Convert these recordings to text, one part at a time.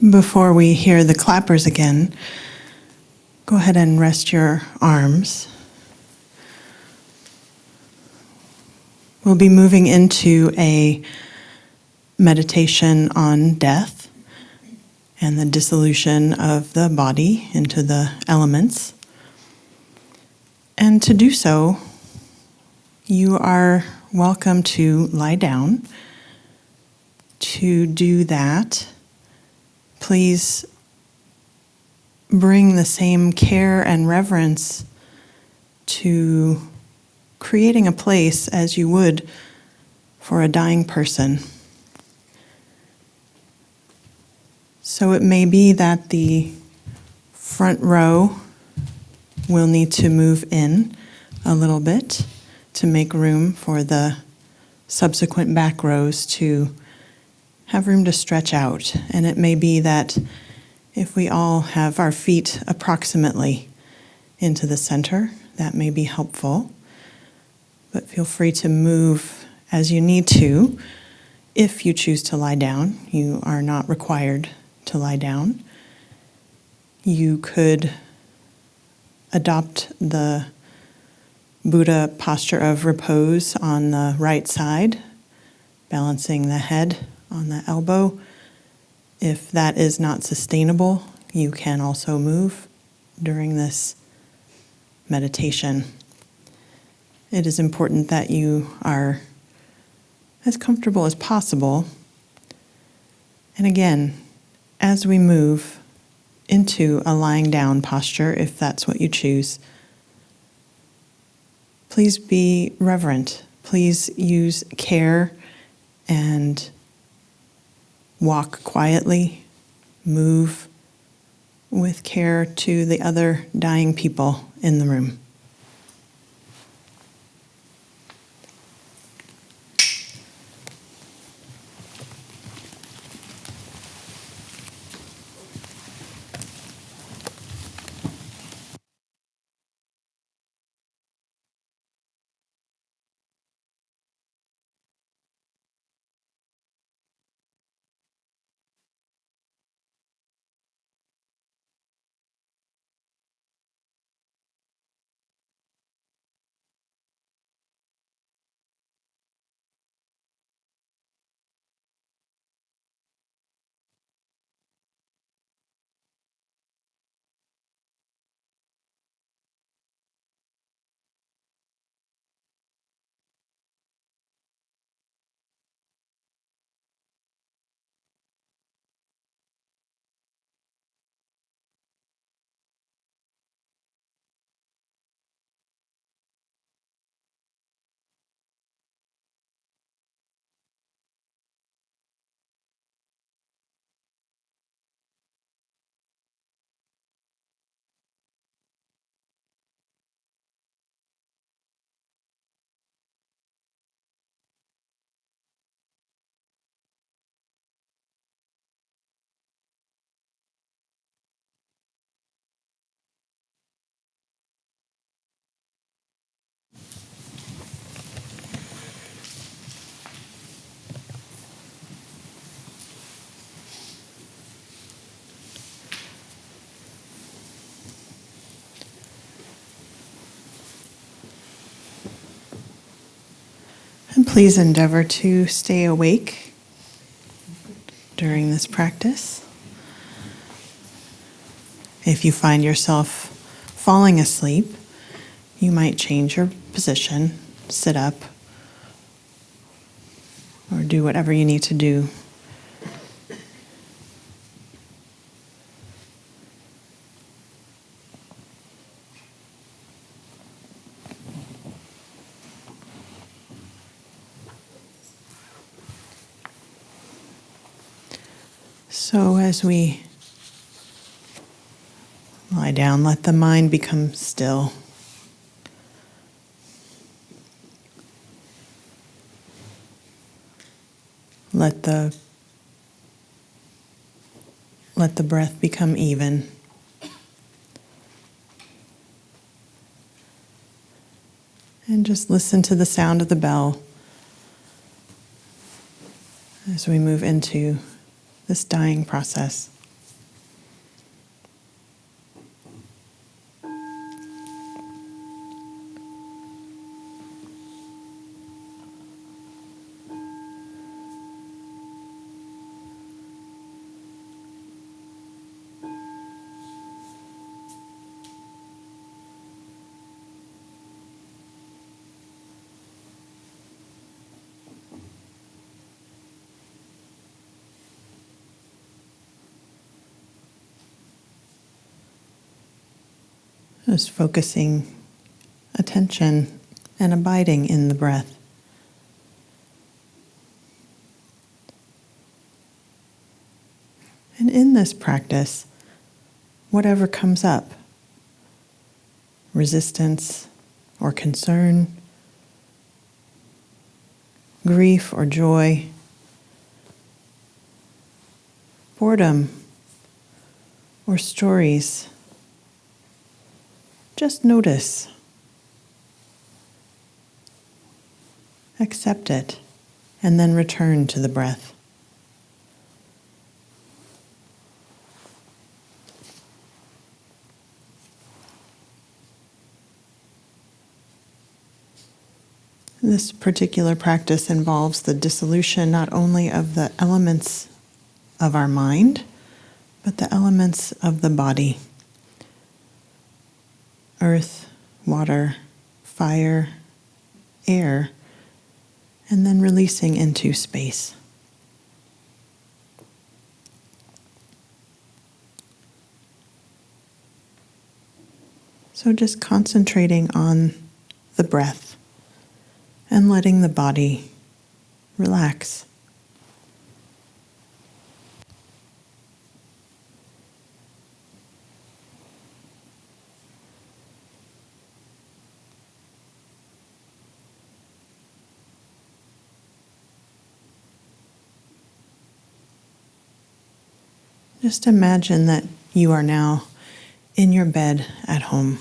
Before we hear the clappers again, go ahead and rest your arms. We'll be moving into a meditation on death and the dissolution of the body into the elements. And to do so, you are welcome to lie down. To do that, please bring the same care and reverence to creating a place as you would for a dying person. So it may be that the front row will need to move in a little bit to make room for the subsequent back rows to have room to stretch out. And it may be that if we all have our feet approximately into the center, that may be helpful. But feel free to move as you need to. If you choose to lie down, you are not required to lie down. You could adopt the Buddha posture of repose on the right side, balancing the head on the elbow. If that is not sustainable, you can also move during this meditation. It is important that you are as comfortable as possible. And again, as we move into a lying down posture, if that's what you choose, please be reverent. Please use care and walk quietly, move with care to the other dying people in the room. And please endeavor to stay awake during this practice. If you find yourself falling asleep, you might change your position, sit up, or do whatever you need to do. So as we lie down, let the mind become still. Let the breath become even. And just listen to the sound of the bell as we move into this dying process. Just focusing attention and abiding in the breath. And in this practice, whatever comes up, resistance or concern, grief or joy, boredom or stories, just notice. Accept it, and then return to the breath. This particular practice involves the dissolution not only of the elements of our mind, but the elements of the body. Earth, water, fire, air, and then releasing into space. So just concentrating on the breath and letting the body relax. Just imagine that you are now in your bed at home.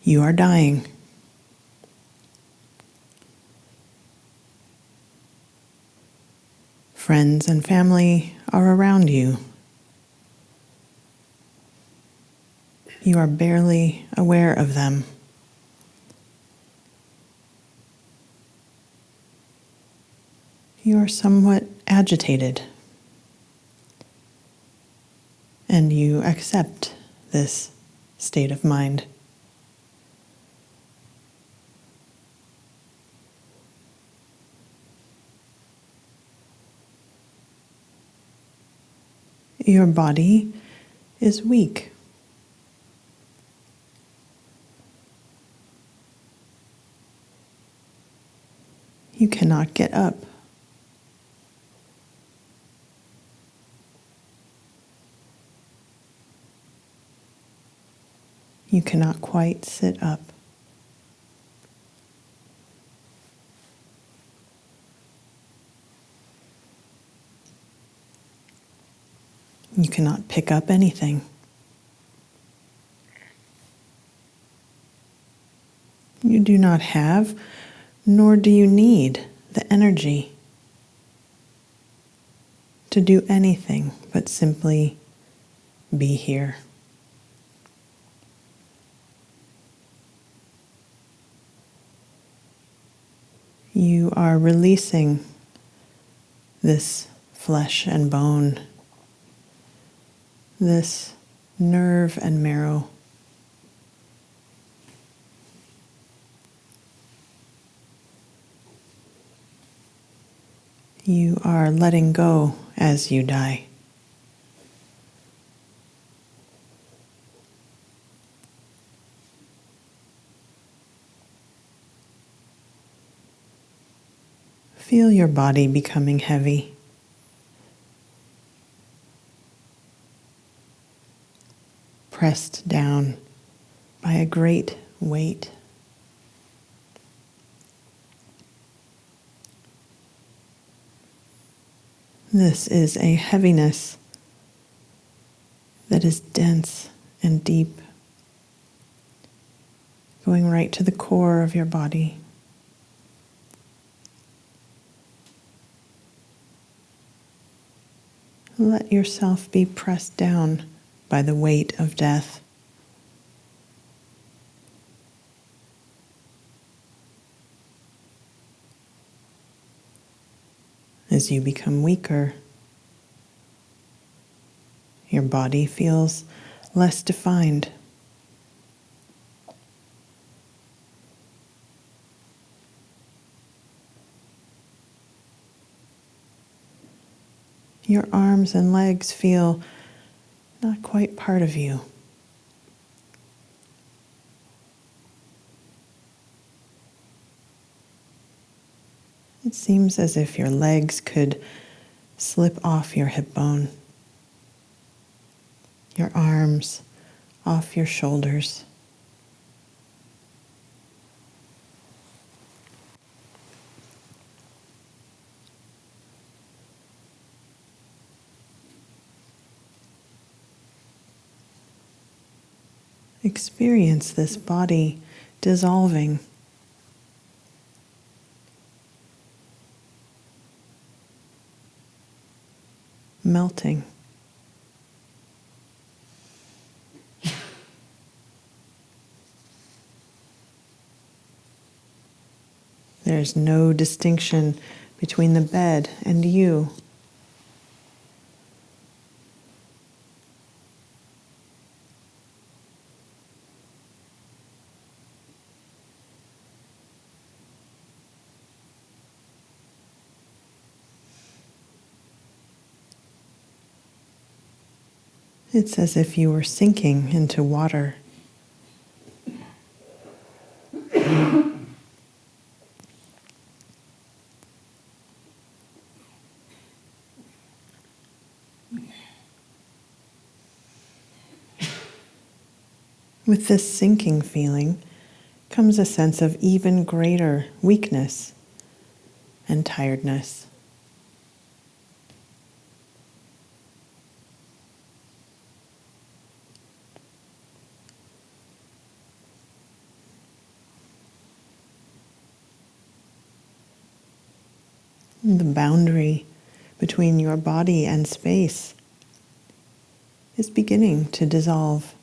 You are dying. Friends and family are around you. You are barely aware of them. You are somewhat agitated, and you accept this state of mind. Your body is weak. You cannot get up. You cannot quite sit up. You cannot pick up anything. You do not have, nor do you need, the energy to do anything but simply be here. You are releasing this flesh and bone, this nerve and marrow. You are letting go as you die. Feel your body becoming heavy. Pressed down by a great weight. This is a heaviness that is dense and deep, going right to the core of your body. Let yourself be pressed down by the weight of death. As you become weaker, your body feels less defined. Your arms and legs feel not quite part of you. It seems as if your legs could slip off your hip bone, your arms off your shoulders. Experience this body dissolving, melting. There's no distinction between the bed and you. It's as if you were sinking into water. With this sinking feeling comes a sense of even greater weakness and tiredness. The boundary between your body and space is beginning to dissolve.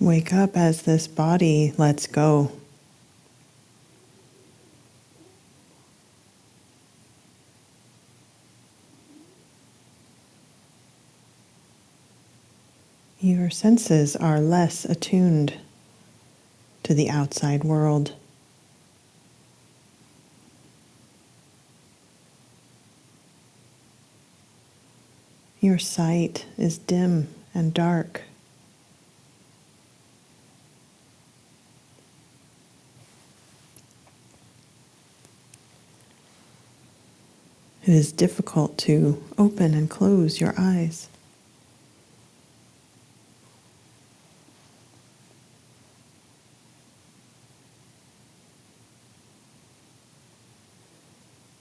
Wake up as this body lets go. Your senses are less attuned to the outside world. Your sight is dim and dark. It is difficult to open and close your eyes.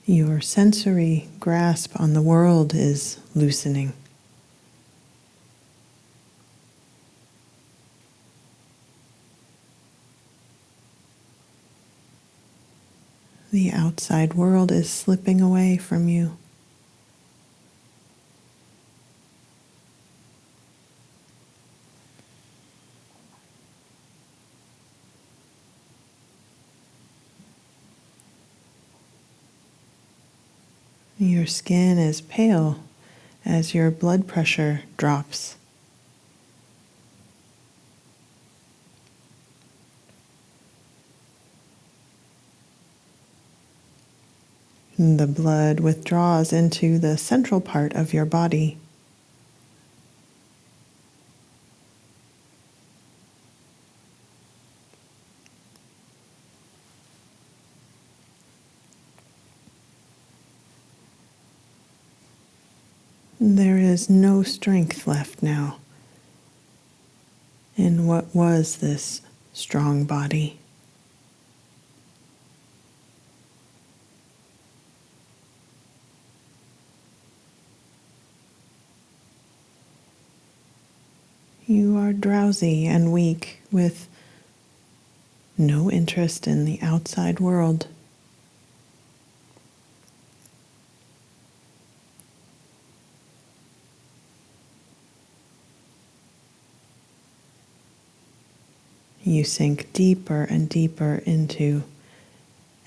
Your sensory grasp on the world is loosening. The outside world is slipping away from you. Your skin is pale as your blood pressure drops. The blood withdraws into the central part of your body. There is no strength left now in what was this strong body. You are drowsy and weak with no interest in the outside world. You sink deeper and deeper into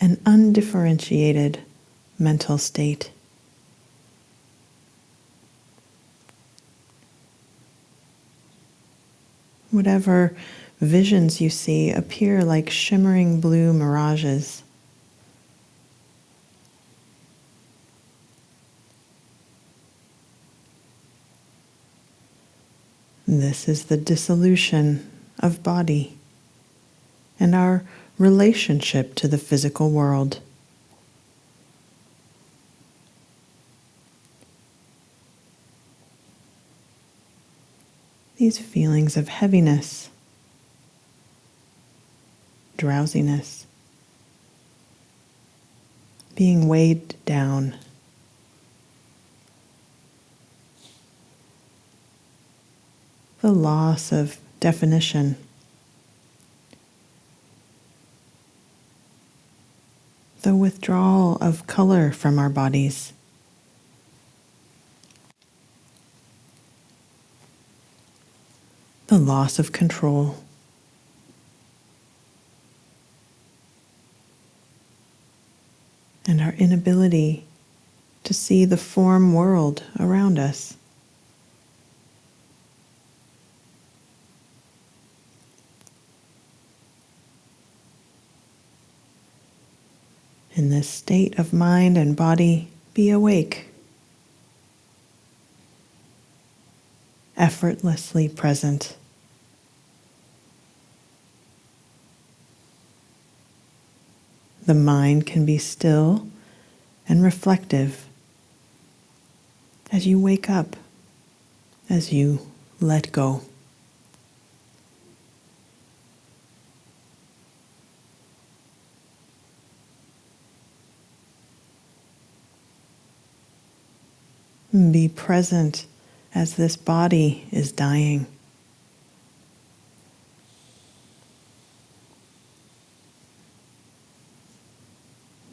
an undifferentiated mental state. Whatever visions you see appear like shimmering blue mirages. This is the dissolution of body and our relationship to the physical world. These feelings of heaviness, drowsiness, being weighed down, the loss of definition, the withdrawal of color from our bodies, the loss of control, and our inability to see the form world around us. In this state of mind and body, be awake, effortlessly present. The mind can be still and reflective as you wake up, as you let go. Be present as this body is dying.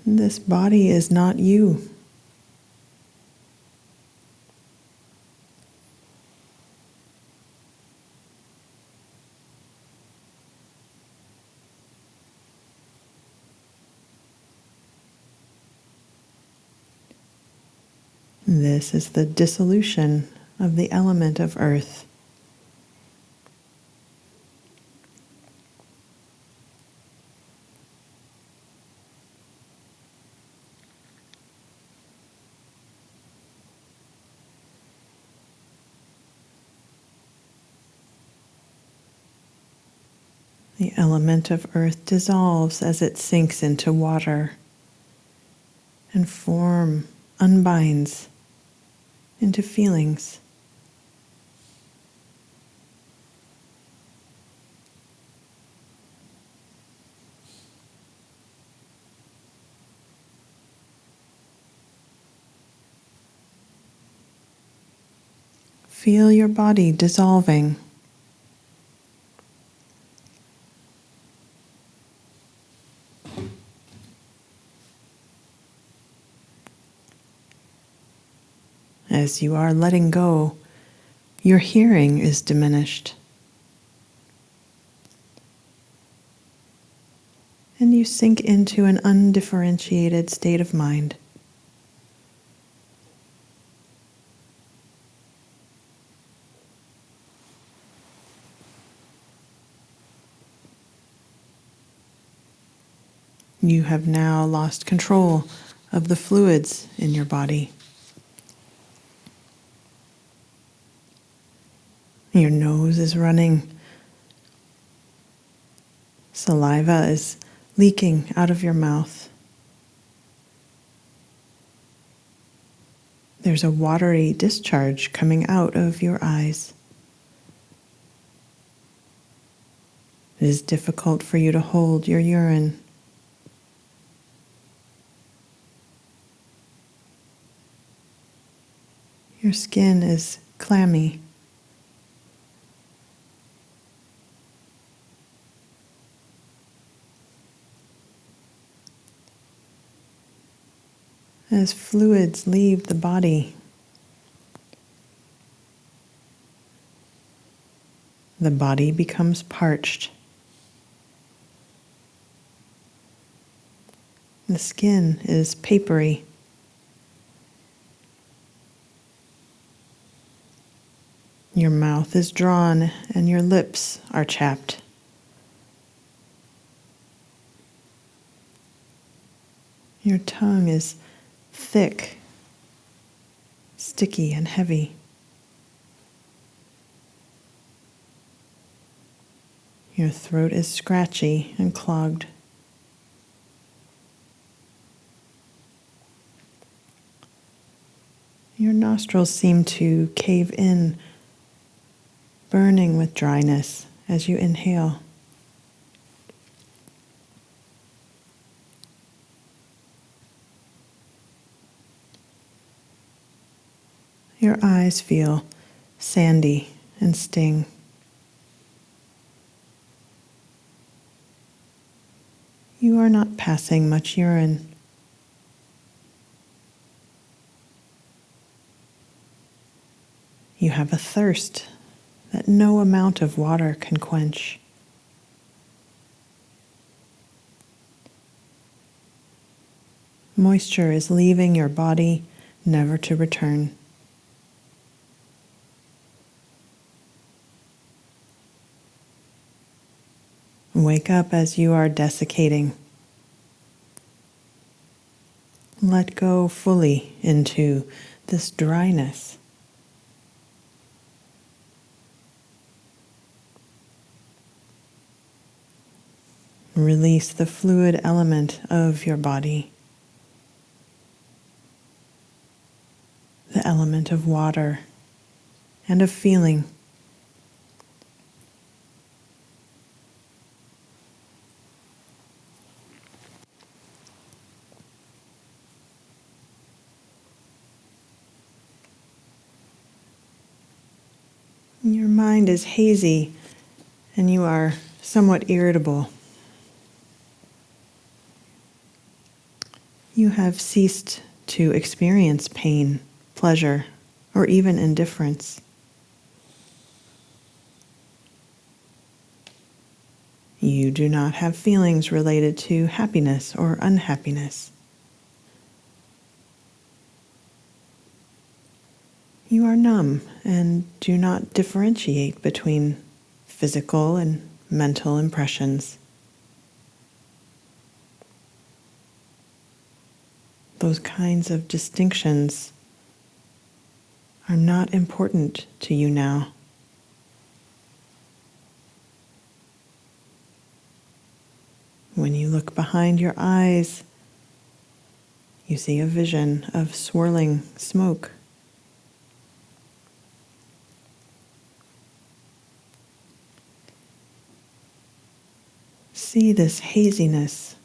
This body is not you. This is the dissolution of the element of earth. The element of earth dissolves as it sinks into water, and form unbinds into feelings. Feel your body dissolving. As you are letting go, your hearing is diminished. And you sink into an undifferentiated state of mind. You have now lost control of the fluids in your body. Your nose is running. Saliva is leaking out of your mouth. There's a watery discharge coming out of your eyes. It is difficult for you to hold your urine. Your skin is clammy. As fluids leave the body, the body becomes parched. The skin is papery. Your mouth is drawn and your lips are chapped. Your tongue is thick, sticky, and heavy. Your throat is scratchy and clogged. Your nostrils seem to cave in, burning with dryness as you inhale. Your eyes feel sandy and sting. You are not passing much urine. You have a thirst that no amount of water can quench. Moisture is leaving your body, never to return. Wake up as you are desiccating. Let go fully into this dryness. Release the fluid element of your body, the element of water and of feeling. Your mind is hazy and you are somewhat irritable. You have ceased to experience pain, pleasure, or even indifference. You do not have feelings related to happiness or unhappiness. You are numb and do not differentiate between physical and mental impressions. Those kinds of distinctions are not important to you now. When you look behind your eyes, you see a vision of swirling smoke. See this haziness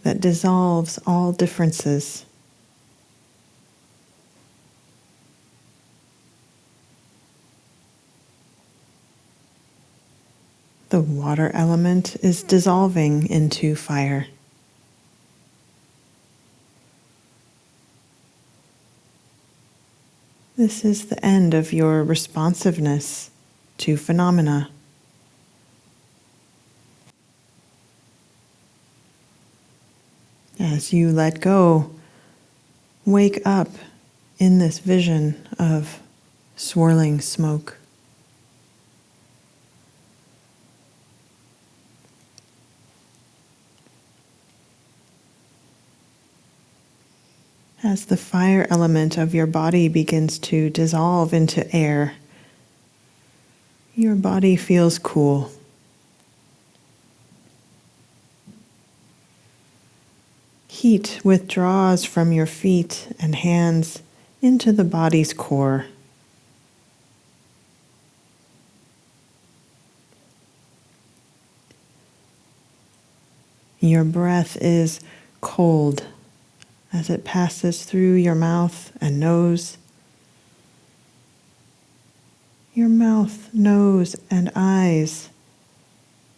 that dissolves all differences. The water element is dissolving into fire. This is the end of your responsiveness to phenomena. As you let go, wake up in this vision of swirling smoke. As the fire element of your body begins to dissolve into air, your body feels cool. Heat withdraws from your feet and hands into the body's core. Your breath is cold as it passes through your mouth and nose. Your mouth, nose, and eyes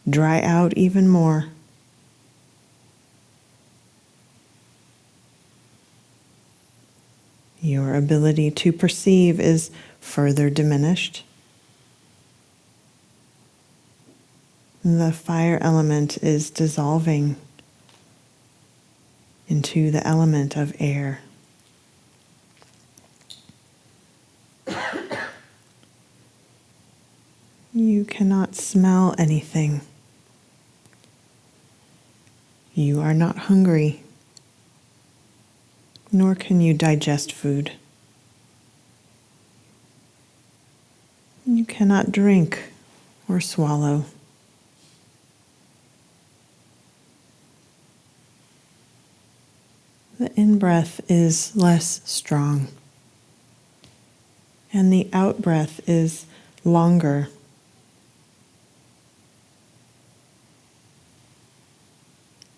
dry out even more. Your ability to perceive is further diminished. The fire element is dissolving into the element of air. You cannot smell anything. You are not hungry, nor can you digest food. You cannot drink or swallow. The in-breath is less strong, and the out-breath is longer.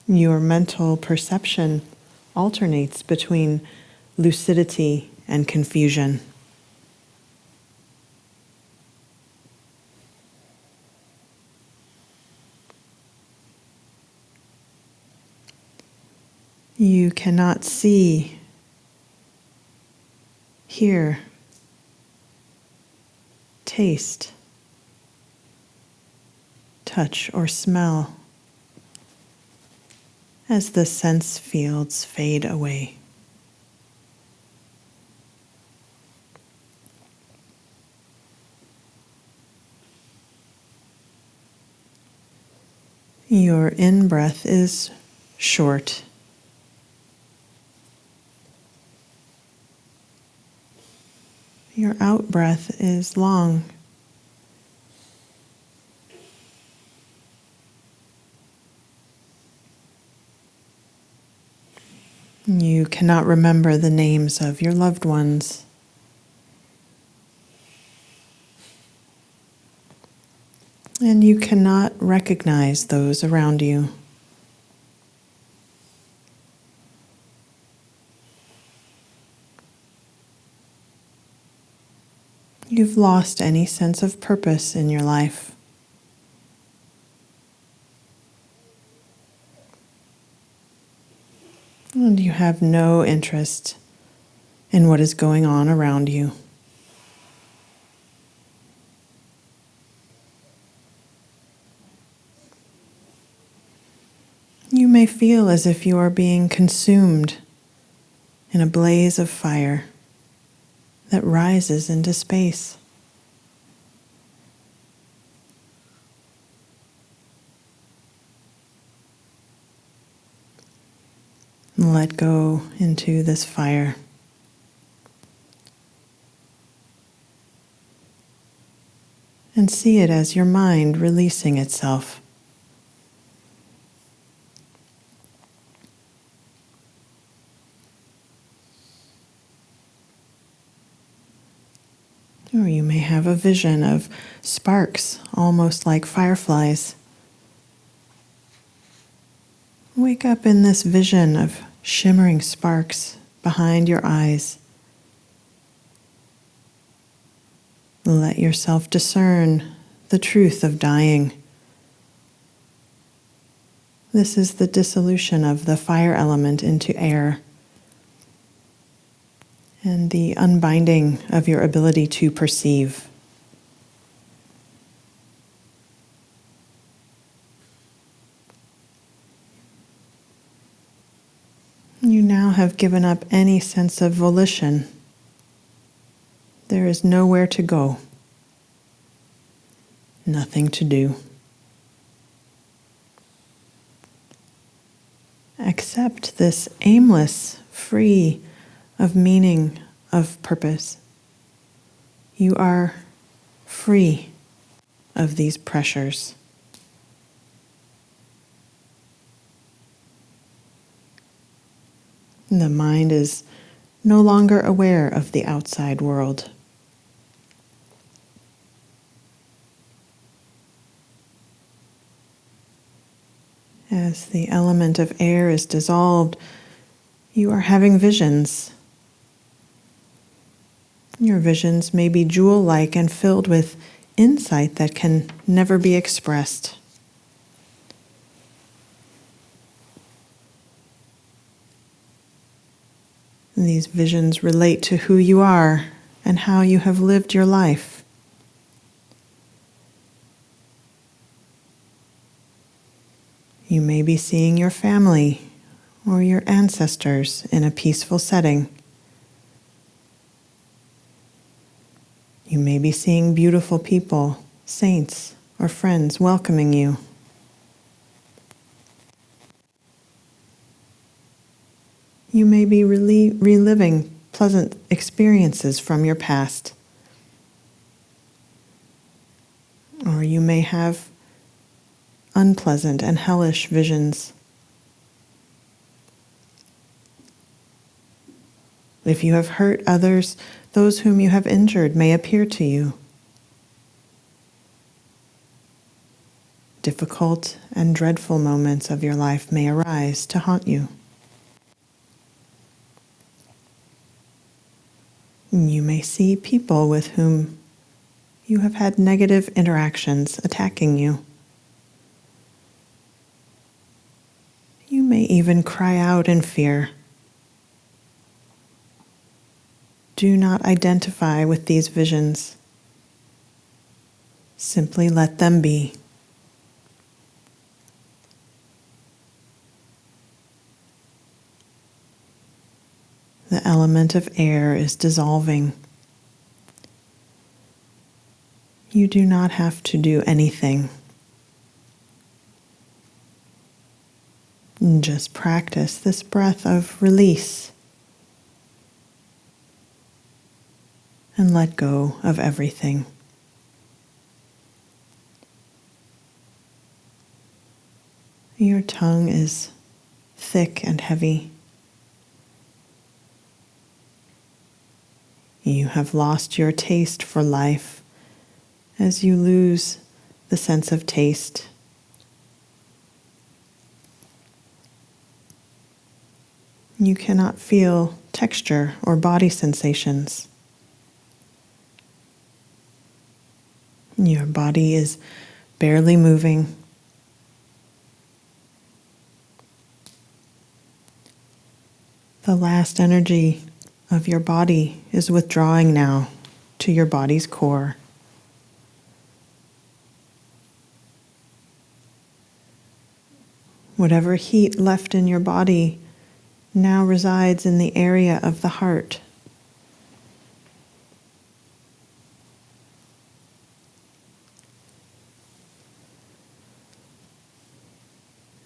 Your mental perception alternates between lucidity and confusion. You cannot see, hear, taste, touch, or smell as the sense fields fade away. Your in-breath is short. Your out-breath is long. You cannot remember the names of your loved ones. And you cannot recognize those around you. You've lost any sense of purpose in your life. And you have no interest in what is going on around you. You may feel as if you are being consumed in a blaze of fire that rises into space. Let go into this fire. And see it as your mind releasing itself. Or you may have a vision of sparks, almost like fireflies. Wake up in this vision of shimmering sparks behind your eyes. Let yourself discern the truth of dying. This is the dissolution of the fire element into air, and the unbinding of your ability to perceive. You now have given up any sense of volition. There is nowhere to go, nothing to do. Accept this aimless, free of meaning, of purpose. You are free of these pressures. The mind is no longer aware of the outside world. As the element of air is dissolved, you are having visions. Your visions may be jewel-like and filled with insight that can never be expressed. And these visions relate to who you are and how you have lived your life. You may be seeing your family or your ancestors in a peaceful setting. You may be seeing beautiful people, saints, or friends welcoming you. You may be reliving pleasant experiences from your past. Or you may have unpleasant and hellish visions. If you have hurt others, those whom you have injured may appear to you. Difficult and dreadful moments of your life may arise to haunt you. You may see people with whom you have had negative interactions attacking you. You may even cry out in fear. Do not identify with these visions. Simply let them be. The element of air is dissolving. You do not have to do anything. Just practice this breath of release and let go of everything. Your tongue is thick and heavy. You have lost your taste for life as you lose the sense of taste. You cannot feel texture or body sensations. Your body is barely moving. The last energy of your body is withdrawing now to your body's core. Whatever heat left in your body now resides in the area of the heart.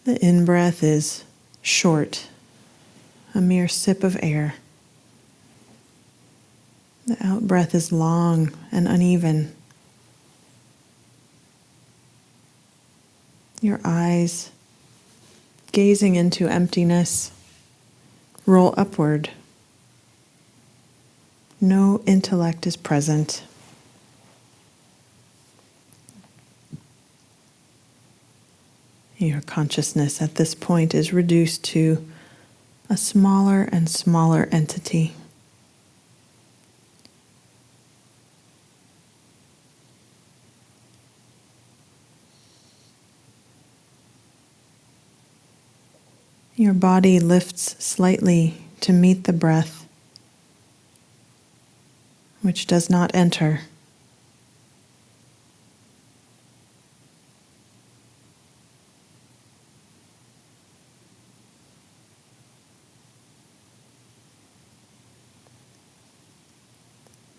The in-breath is short, a mere sip of air. The out-breath is long and uneven. Your eyes, gazing into emptiness, roll upward. No intellect is present. Your consciousness at this point is reduced to a smaller and smaller entity. Your body lifts slightly to meet the breath, which does not enter.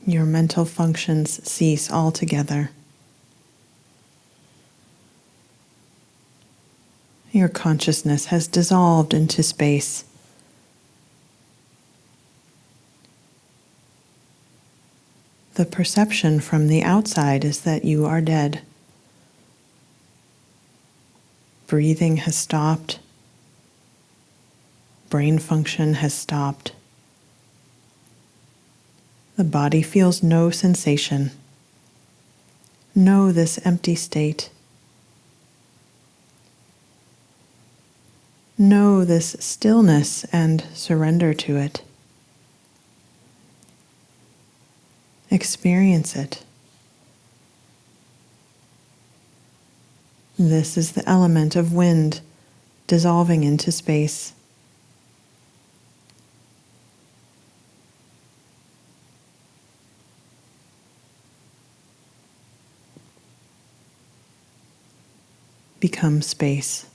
Your mental functions cease altogether. Your consciousness has dissolved into space. The perception from the outside is that you are dead. Breathing has stopped. Brain function has stopped. The body feels no sensation. Know this empty state. Know this stillness and surrender to it. Experience it. This is the element of wind dissolving into space. Become space.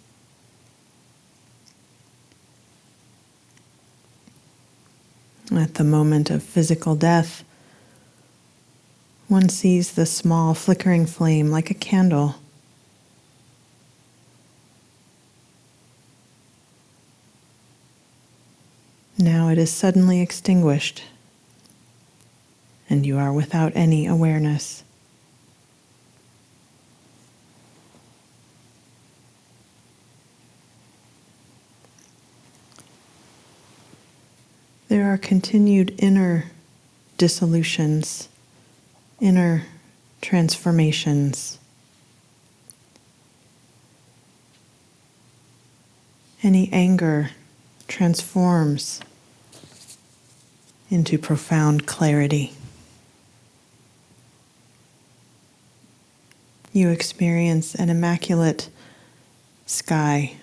At the moment of physical death, one sees the small flickering flame like a candle. Now it is suddenly extinguished, and you are without any awareness. there are continued inner dissolutions, inner transformations. Any anger transforms into profound clarity. You experience an immaculate sky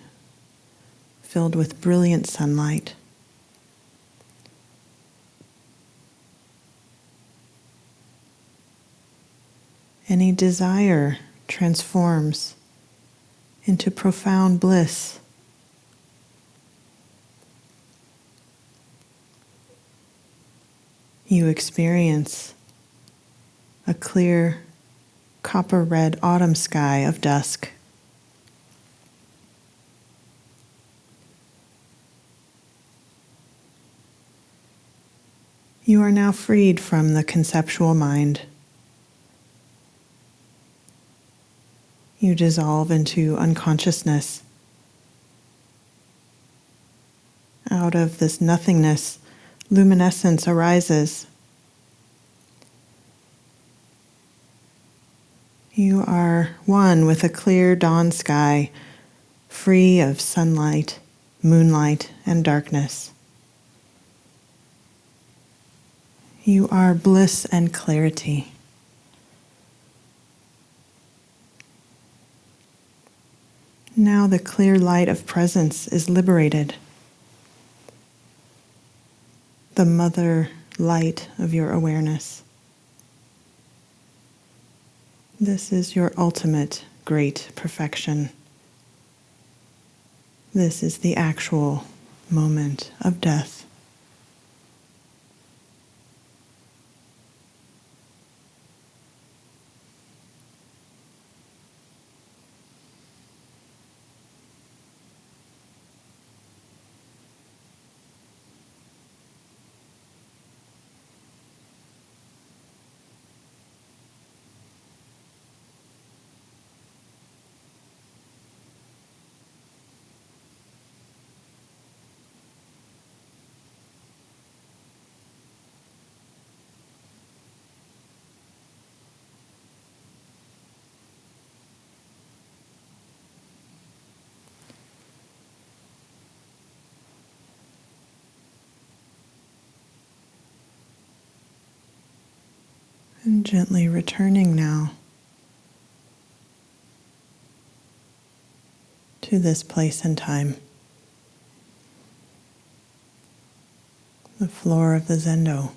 filled with brilliant sunlight. Any desire transforms into profound bliss. You experience a clear, copper-red autumn sky of dusk. You are now freed from the conceptual mind. You dissolve into unconsciousness. Out of this nothingness, luminescence arises. You are one with a clear dawn sky, free of sunlight, moonlight, and darkness. You are bliss and clarity. Now the clear light of presence is liberated. The mother light of your awareness. This is your ultimate great perfection. This is the actual moment of death. And gently returning now to this place and time, the floor of the Zendo.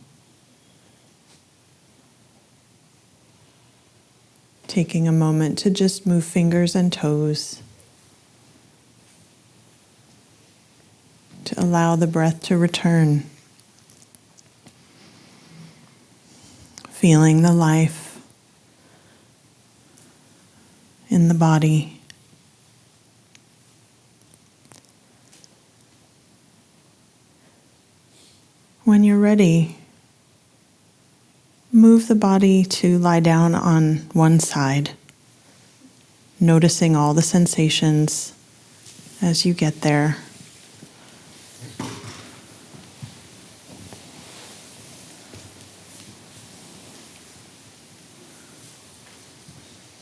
Taking a moment to just move fingers and toes, to allow the breath to return. Feeling the life in the body. When you're ready, move the body to lie down on one side, noticing all the sensations as you get there.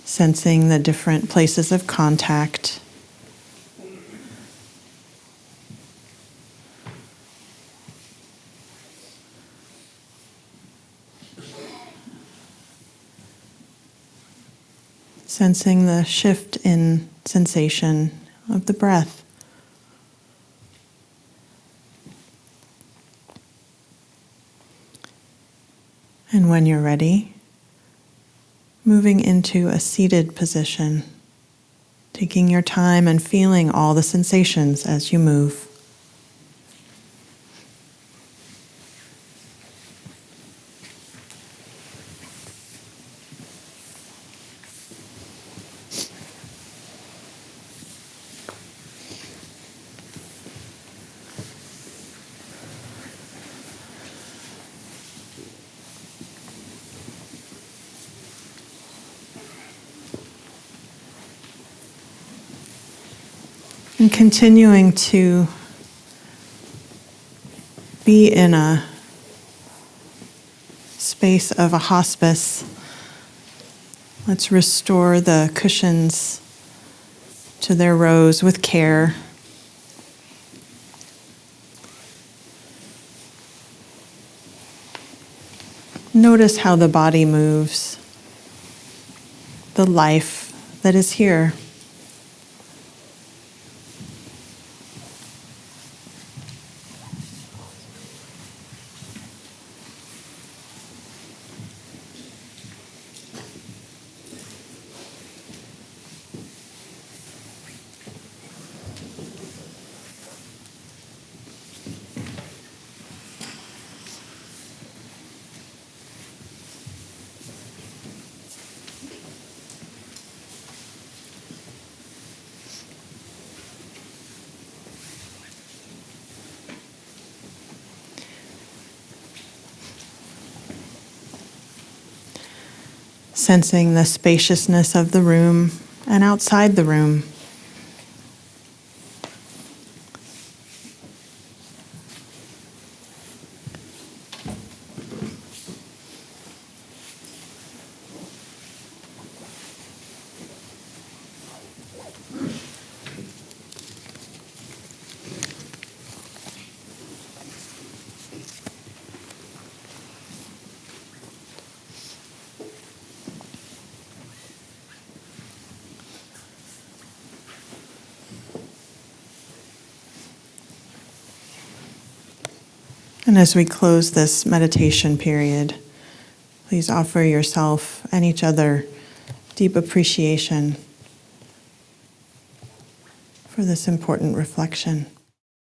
Sensing the different places of contact. Sensing the shift in sensation of the breath. And when you're ready, moving into a seated position, taking your time and feeling all the sensations as you move. And continuing to be in a space of a hospice. Let's restore the cushions to their rows with care. Notice how the body moves, the life that is here. Sensing the spaciousness of the room and outside the room. And as we close this meditation period, please offer yourself and each other deep appreciation for this important reflection.